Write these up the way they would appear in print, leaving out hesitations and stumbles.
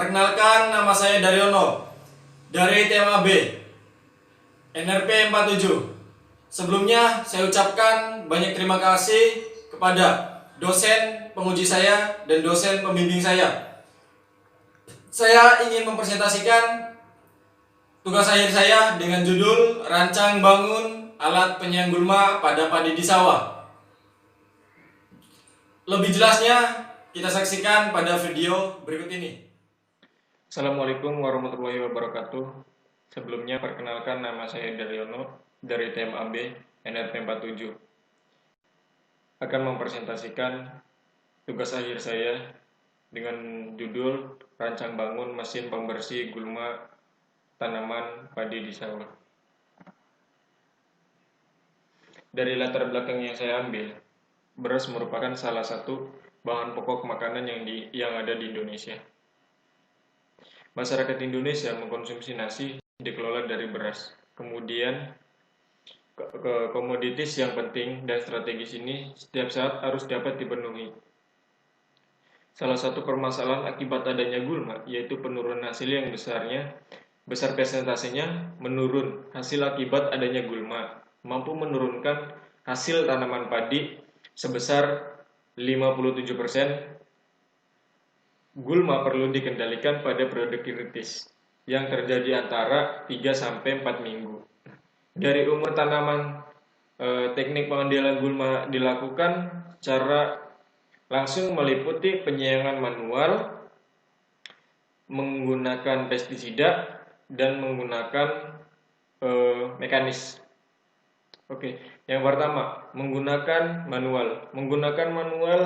Perkenalkan, nama saya Daryono dari TMAB NRP 47. Sebelumnya saya ucapkan banyak terima kasih kepada dosen penguji saya dan dosen pembimbing saya. Saya ingin mempresentasikan tugas akhir saya dengan judul Rancang Bangun Alat Penyayang Gulma pada Padi di Sawah. Lebih jelasnya kita saksikan pada video berikut ini. Assalamualaikum warahmatullahi wabarakatuh. Sebelumnya perkenalkan, nama saya Daryono dari TMAB NRP 47. Akan mempresentasikan tugas akhir saya dengan judul Rancang Bangun Mesin Pembersih Gulma Tanaman Padi di Sawah. Dari latar belakang yang saya ambil, beras merupakan salah satu bahan pokok makanan yang ada di Indonesia. Masyarakat Indonesia mengkonsumsi nasi dikelola dari beras. Kemudian komoditis yang penting dan strategis ini setiap saat harus dapat dipenuhi. Salah satu permasalahan akibat adanya gulma yaitu penurunan hasil yang besar persentasenya menurun. Hasil akibat adanya gulma mampu menurunkan hasil tanaman padi sebesar 57%. Gulma perlu dikendalikan pada periode kritis yang terjadi antara 3-4 minggu. Dari umur tanaman, teknik pengendalian gulma dilakukan secara langsung meliputi penyayangan manual, menggunakan pestisida, dan menggunakan mekanis. Oke, yang pertama, menggunakan manual. Menggunakan manual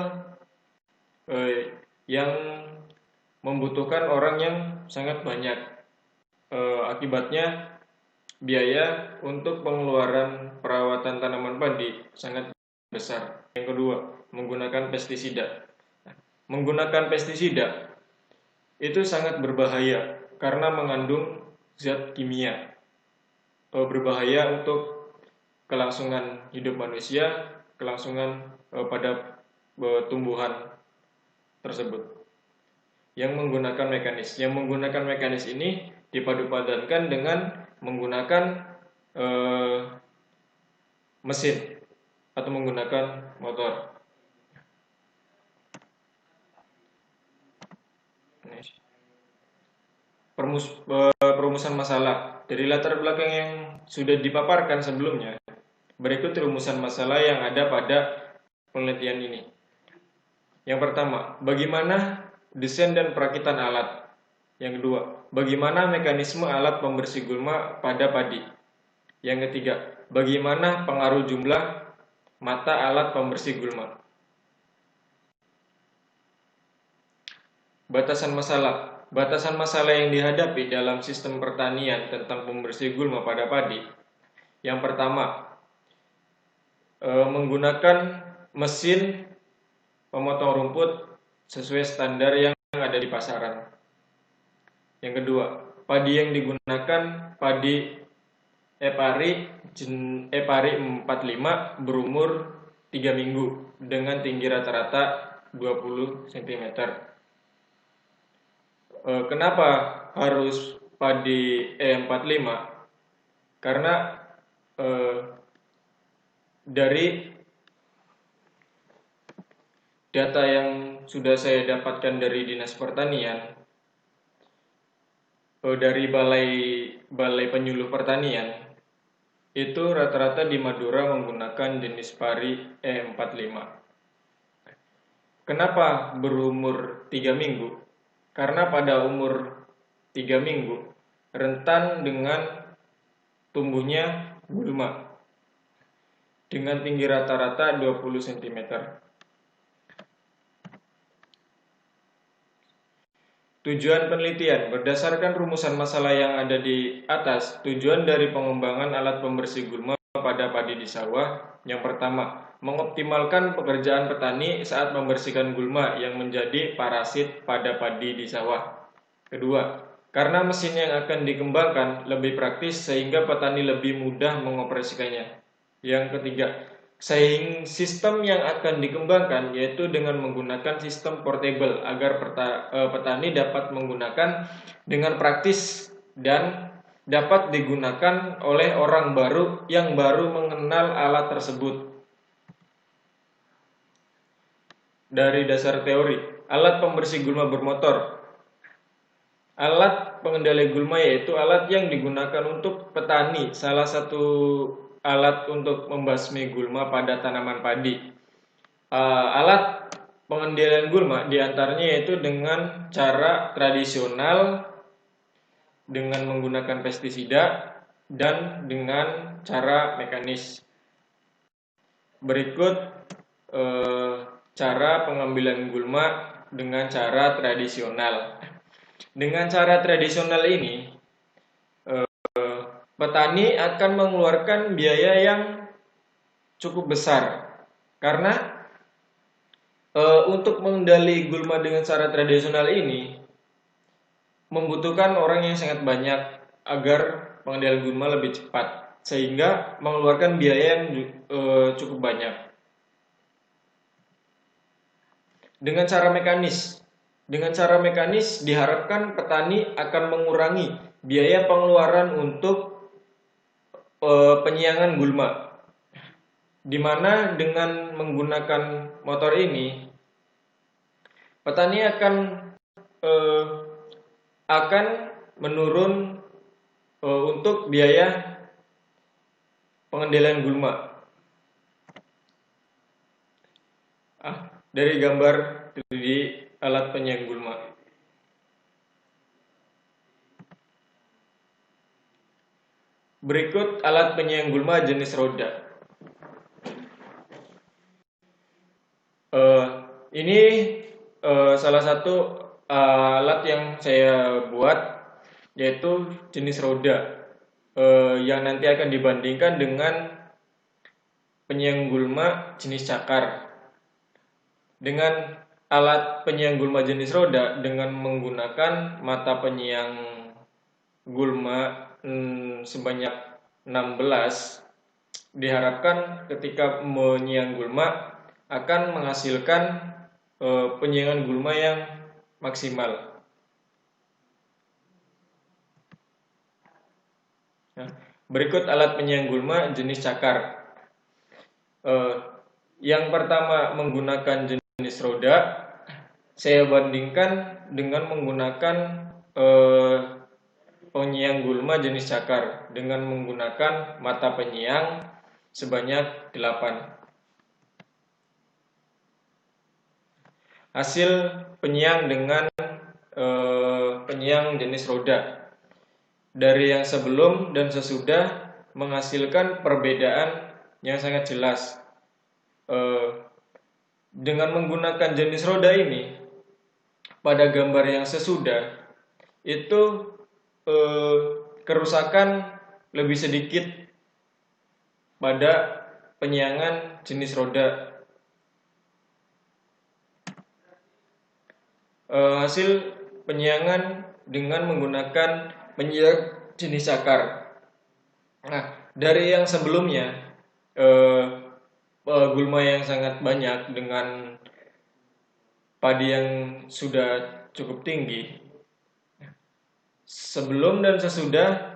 yang membutuhkan orang yang sangat banyak. Akibatnya biaya untuk pengeluaran perawatan tanaman padi sangat besar. Yang kedua, menggunakan pestisida. Menggunakan pestisida itu sangat berbahaya karena mengandung zat kimia. Berbahaya untuk kelangsungan hidup manusia, kelangsungan pada tumbuhan tersebut. Yang menggunakan mekanis ini dipadu-padankan dengan menggunakan mesin atau menggunakan motor. Perumusan masalah. Dari latar belakang yang sudah dipaparkan sebelumnya, berikut rumusan masalah yang ada pada penelitian ini. Yang pertama, bagaimana desain dan perakitan alat. Yang kedua, bagaimana mekanisme alat pembersih gulma pada padi. Yang ketiga, bagaimana pengaruh jumlah mata alat pembersih gulma. Batasan masalah. Batasan masalah yang dihadapi dalam sistem pertanian tentang pembersih gulma pada padi. Yang pertama, menggunakan mesin pemotong rumput sesuai standar yang ada di pasaran. Yang kedua, padi yang digunakan padi Epari 45 berumur 3 minggu dengan tinggi rata-rata 20 cm. Kenapa harus padi E45? Karena dari data yang sudah saya dapatkan dari Dinas Pertanian, dari Balai Penyuluh Pertanian, itu rata-rata di Madura menggunakan jenis padi E45. Kenapa berumur 3 minggu? Karena pada umur 3 minggu rentan dengan tumbuhnya gulma dengan tinggi rata-rata 20 cm. Tujuan penelitian. Berdasarkan rumusan masalah yang ada di atas, tujuan dari pengembangan alat pembersih gulma pada padi di sawah. Yang pertama, mengoptimalkan pekerjaan petani saat membersihkan gulma yang menjadi parasit pada padi di sawah. Kedua, karena mesin yang akan dikembangkan lebih praktis sehingga petani lebih mudah mengoperasikannya. Yang ketiga, Sehingga sistem yang akan dikembangkan yaitu dengan menggunakan sistem portable agar petani dapat menggunakan dengan praktis dan dapat digunakan oleh orang baru yang baru mengenal alat tersebut. Dari dasar teori, alat pembersih gulma bermotor. Alat pengendali gulma yaitu alat yang digunakan untuk petani, salah satu alat untuk membasmi gulma pada tanaman padi. Alat pengendalian gulma diantaranya yaitu dengan cara tradisional, dengan menggunakan pestisida, dan dengan cara mekanis. Berikut cara pengambilan gulma dengan cara tradisional. Dengan cara tradisional ini, petani akan mengeluarkan biaya yang cukup besar karena untuk mengendali gulma dengan cara tradisional ini membutuhkan orang yang sangat banyak agar pengendalian gulma lebih cepat, sehingga mengeluarkan biaya yang cukup banyak. Dengan cara mekanis diharapkan petani akan mengurangi biaya pengeluaran untuk penyiangan gulma, di mana dengan menggunakan motor ini petani akan menurun untuk biaya pengendalian gulma. Dari gambar 3D alat penyiang gulma. Berikut alat penyiang gulma jenis roda. Ini salah satu alat yang saya buat, yaitu jenis roda yang nanti akan dibandingkan dengan penyiang gulma jenis cakar. Dengan alat penyiang gulma jenis roda dengan menggunakan mata penyiang gulma sebanyak 16, diharapkan ketika menyiang gulma akan menghasilkan penyiangan gulma yang maksimal. Berikut alat penyiang gulma jenis cakar. Yang pertama menggunakan jenis roda, saya bandingkan dengan menggunakan penyiang gulma jenis cakar dengan menggunakan mata penyiang sebanyak 8. Hasil penyiang dengan penyiang jenis roda dari yang sebelum dan sesudah menghasilkan perbedaan yang sangat jelas. Dengan menggunakan jenis roda ini, pada gambar yang sesudah itu kerusakan lebih sedikit pada penyiangan jenis roda. Hasil penyiangan dengan menggunakan penyiang jenis cakar. Nah, dari yang sebelumnya gulma yang sangat banyak dengan padi yang sudah cukup tinggi, sebelum dan sesudah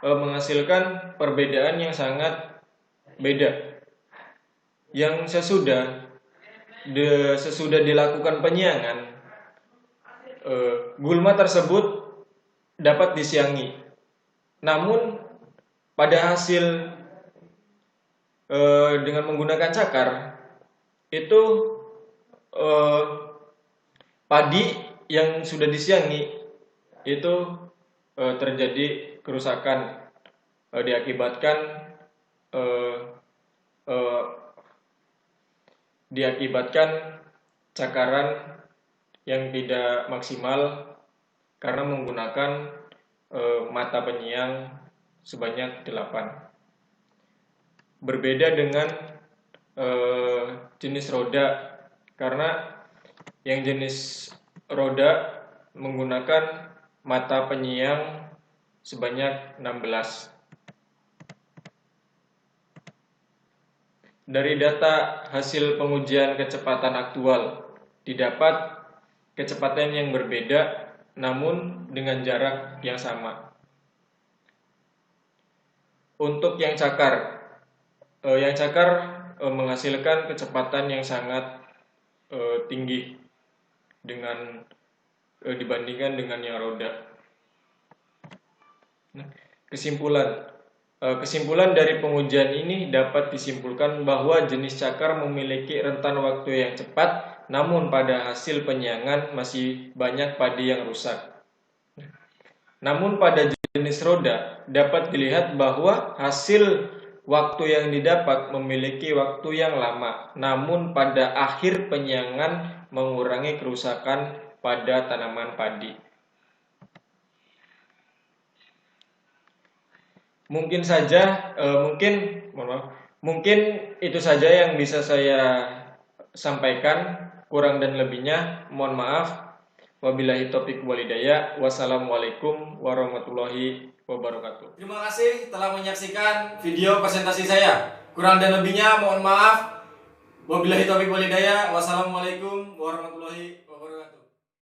menghasilkan perbedaan yang sangat beda. Yang sesudah dilakukan penyiangan, gulma tersebut dapat disiangi. Namun pada hasil dengan menggunakan cakar itu padi yang sudah disiangi itu terjadi kerusakan, diakibatkan cakaran yang tidak maksimal karena menggunakan mata penyiang sebanyak 8. Berbeda dengan jenis roda, karena yang jenis roda menggunakan mata penyiang sebanyak 16. Dari data hasil pengujian kecepatan aktual, didapat kecepatan yang berbeda namun dengan jarak yang sama. Untuk yang cakar, menghasilkan kecepatan yang sangat tinggi dibandingkan dengan yang roda. Kesimpulan dari pengujian ini dapat disimpulkan bahwa jenis cakar memiliki rentan waktu yang cepat, namun pada hasil penyiangan masih banyak padi yang rusak. Namun pada jenis roda dapat dilihat bahwa hasil waktu yang didapat memiliki waktu yang lama, namun pada akhir penyiangan mengurangi kerusakan pada tanaman padi. Mungkin itu saja yang bisa saya sampaikan. Kurang dan lebihnya mohon maaf. Wabillahi taufiq wal hidayah. Wassalamualaikum warahmatullahi wabarakatuh. Terima kasih telah menyaksikan video presentasi saya. Kurang dan lebihnya mohon maaf. Wabillahi taufiq wal hidayah. Wassalamualaikum warahmatullahi wabarakatuh.